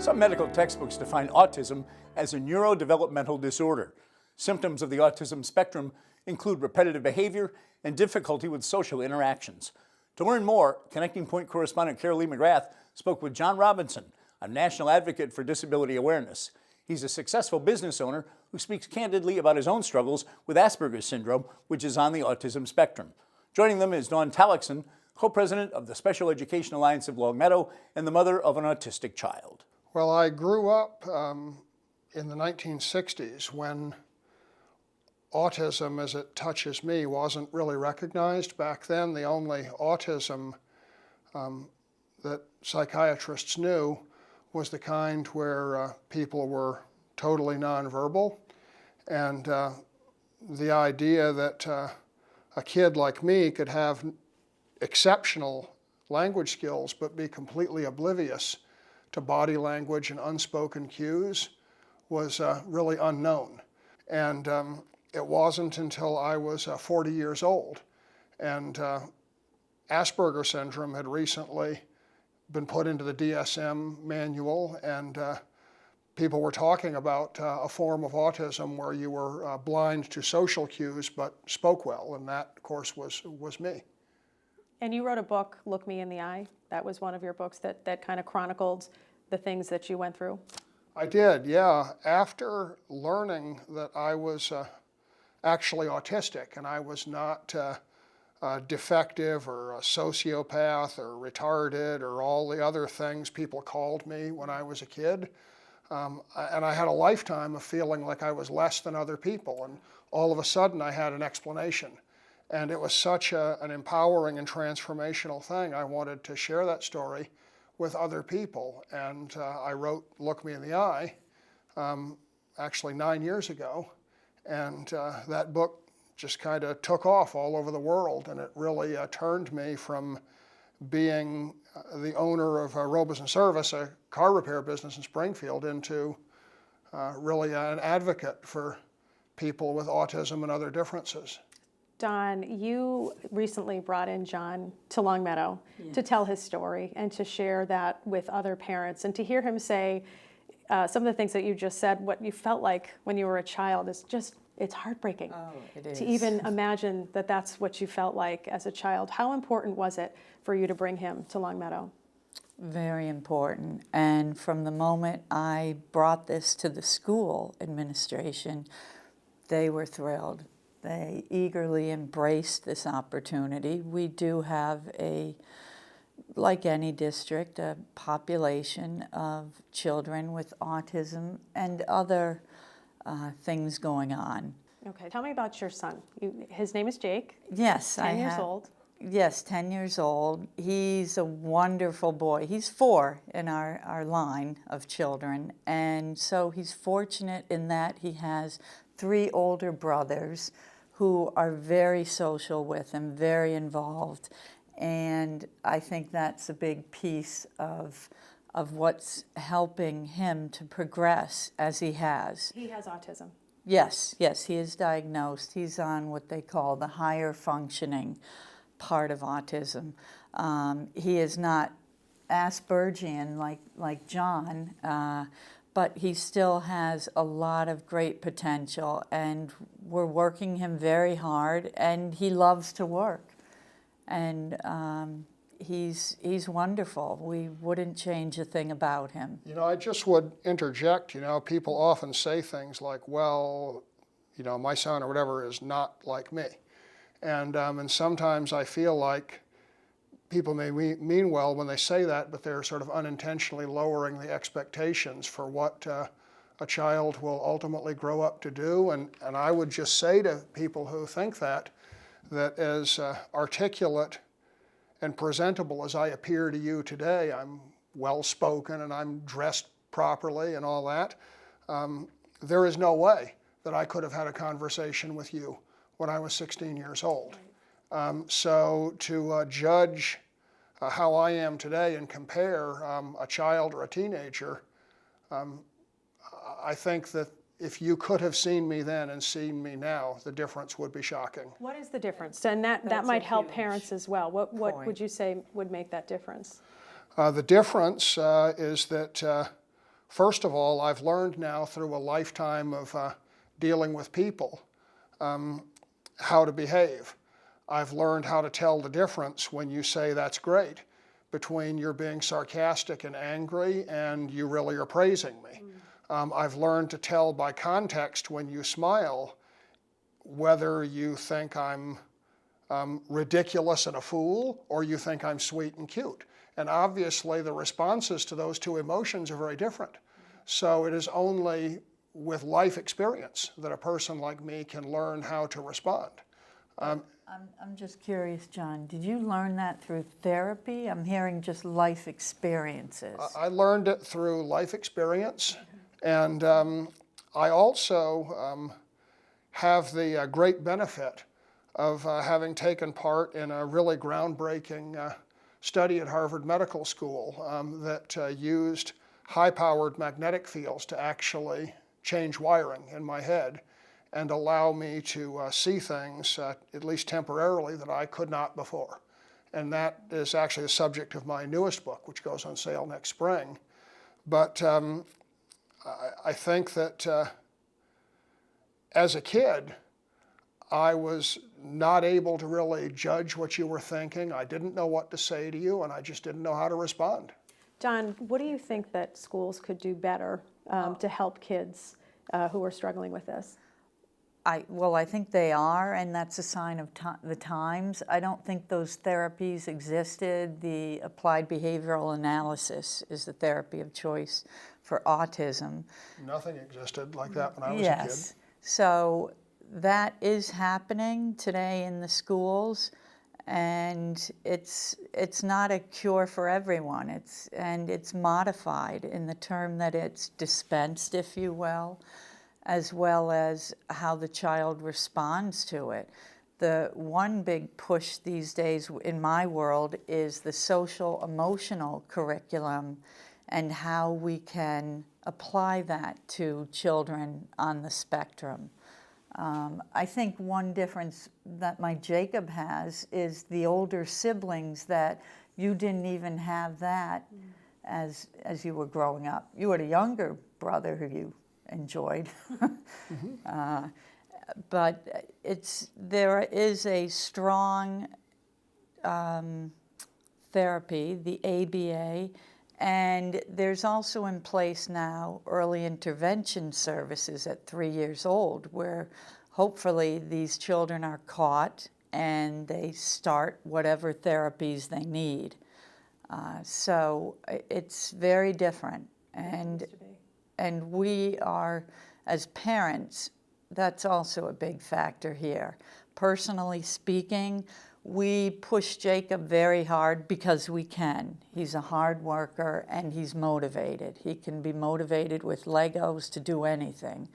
Some medical textbooks define autism as a neurodevelopmental disorder. Symptoms of the autism spectrum include repetitive behavior and difficulty with social interactions. To learn more, Connecting Point correspondent Carolee McGrath spoke with John Robinson, a national advocate for disability awareness. He's a successful business owner who speaks candidly about his own struggles with Asperger's syndrome, which is on the autism spectrum. Joining them is Dawn Tallaksen, co-president of the Special Education Alliance of Longmeadow and the mother of an autistic child. Well, I grew up in the 1960s when autism, as it touches me, wasn't really recognized. Back then, the only autism that psychiatrists knew was the kind where people were totally nonverbal. And the idea that a kid like me could have exceptional language skills but be completely oblivious to body language and unspoken cues was really unknown. And it wasn't until I was 40 years old and Asperger syndrome had recently been put into the DSM manual, and people were talking about a form of autism where you were blind to social cues but spoke well, and that, of course, was me. And you wrote a book, Look Me in the Eye. That was one of your books that kind of chronicled the things that you went through. I did, yeah. After learning that I was actually autistic and I was not defective or a sociopath or retarded or all the other things people called me when I was a kid, and I had a lifetime of feeling like I was less than other people, and all of a sudden I had an explanation. And it was such an empowering and transformational thing. I wanted to share that story with other people. And I wrote Look Me in the Eye, actually 9 years ago. And that book just kind of took off all over the world. And it really turned me from being the owner of Robes and Service, a car repair business in Springfield, into really an advocate for people with autism and other differences. Dawn, you recently brought in John to Longmeadow to tell his story and to share that with other parents, and to hear him say some of the things that you just said, what you felt like when you were a child, is just, it's heartbreaking. Oh, it is. To even imagine that that's what you felt like as a child. How important was it for you to bring him to Longmeadow? Very important. And from the moment I brought this to the school administration, they were thrilled. They eagerly embraced this opportunity. We do have like any district, a population of children with autism and other things going on. Okay, tell me about your son. His name is Jake. Yes, 10 years old. Yes, 10 years old. He's a wonderful boy. He's 4 in our line of children, and so he's fortunate in that he has 3 older brothers who are very social with him, very involved, and I think that's a big piece of what's helping him to progress as he has. He has autism. Yes, he is diagnosed. He's on what they call the higher functioning part of autism. He is not Aspergian like John, but he still has a lot of great potential, and we're working him very hard, and he loves to work. And he's wonderful. We wouldn't change a thing about him. You know, I just would interject, people often say things like, well, my son or whatever is not like me. And sometimes I feel like people may mean well when they say that, but they're sort of unintentionally lowering the expectations for what a child will ultimately grow up to do. And I would just say to people who think that as articulate and presentable as I appear to you today, I'm well-spoken and I'm dressed properly and all that, there is no way that I could have had a conversation with you when I was 16 years old. So to judge how I am today and compare a child or a teenager, I think that if you could have seen me then and seen me now, the difference would be shocking. What is the difference? And that might help parents as well. What would you say would make that difference? The difference is that First of all, I've learned now through a lifetime of dealing with people how to behave. I've learned how to tell the difference when you say that's great between you're being sarcastic and angry and you really are praising me. I've learned to tell by context when you smile whether you think I'm ridiculous and a fool or you think I'm sweet and cute. And obviously the responses to those two emotions are very different. So it is only with life experience that a person like me can learn how to respond. I'm just curious, John, did you learn that through therapy? I'm hearing just life experiences. I learned it through life experience, and I also have the great benefit of having taken part in a really groundbreaking study at Harvard Medical School that used high-powered magnetic fields to actually change wiring in my head and allow me to see things, at least temporarily, that I could not before. And that is actually the subject of my newest book, which goes on sale next spring. But I think that as a kid, I was not able to really judge what you were thinking. I didn't know what to say to you, and I just didn't know how to respond. Don, what do you think that schools could do better to help kids who are struggling with this? Well, I think they are, and that's a sign of the times. I don't think those therapies existed. The applied behavioral analysis is the therapy of choice for autism. Nothing existed like that when I was a Yes. kid. So that is happening today in the schools, and it's not a cure for everyone. It's modified in the term that it's dispensed, if you will, as well as how the child responds to it. The one big push these days in my world is the social emotional curriculum and how we can apply that to children on the spectrum. I think one difference that my Jacob has is the older siblings, that you didn't even have that as you were growing up. You had a younger brother who you enjoyed. But there is a strong therapy, the ABA, and there's also in place now early intervention services at 3 years old, where hopefully these children are caught and they start whatever therapies they need. So it's very different. And we are, as parents, that's also a big factor here. Personally speaking, we push Jacob very hard because we can. He's a hard worker and he's motivated. He can be motivated with Legos to do anything.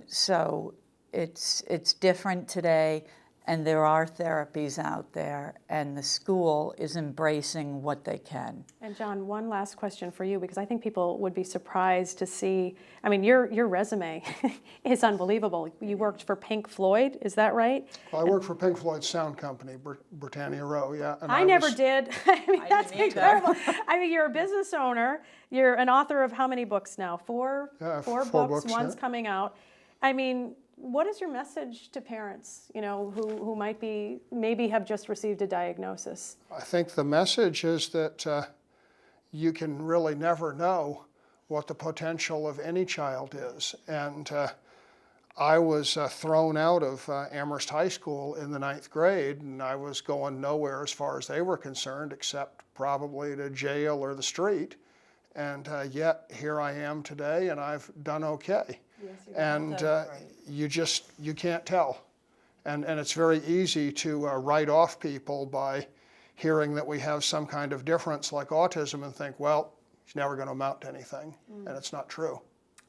So it's different today, and there are therapies out there, and the school is embracing what they can. And John, one last question for you, because I think people would be surprised to see, I mean, your resume is unbelievable. You worked for Pink Floyd, is that right? Well, I worked for Pink Floyd's sound company, Britannia Row, yeah. And I never did. I mean, that's incredible. I mean, you're a business owner. You're an author of how many books now? Four books. One's coming out. I mean, what is your message to parents, who might maybe have just received a diagnosis? I think the message is that you can really never know what the potential of any child is. And I was thrown out of Amherst High School in the 9th grade, and I was going nowhere as far as they were concerned, except probably to jail or the street. And yet here I am today, and I've done okay. And you can't tell. And it's very easy to write off people by hearing that we have some kind of difference like autism and think, well, it's never going to amount to anything. And it's not true.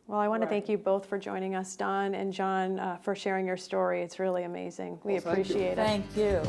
Well, I want to thank you both for joining us, Dawn and John, for sharing your story. It's really amazing. We appreciate it. Thank you.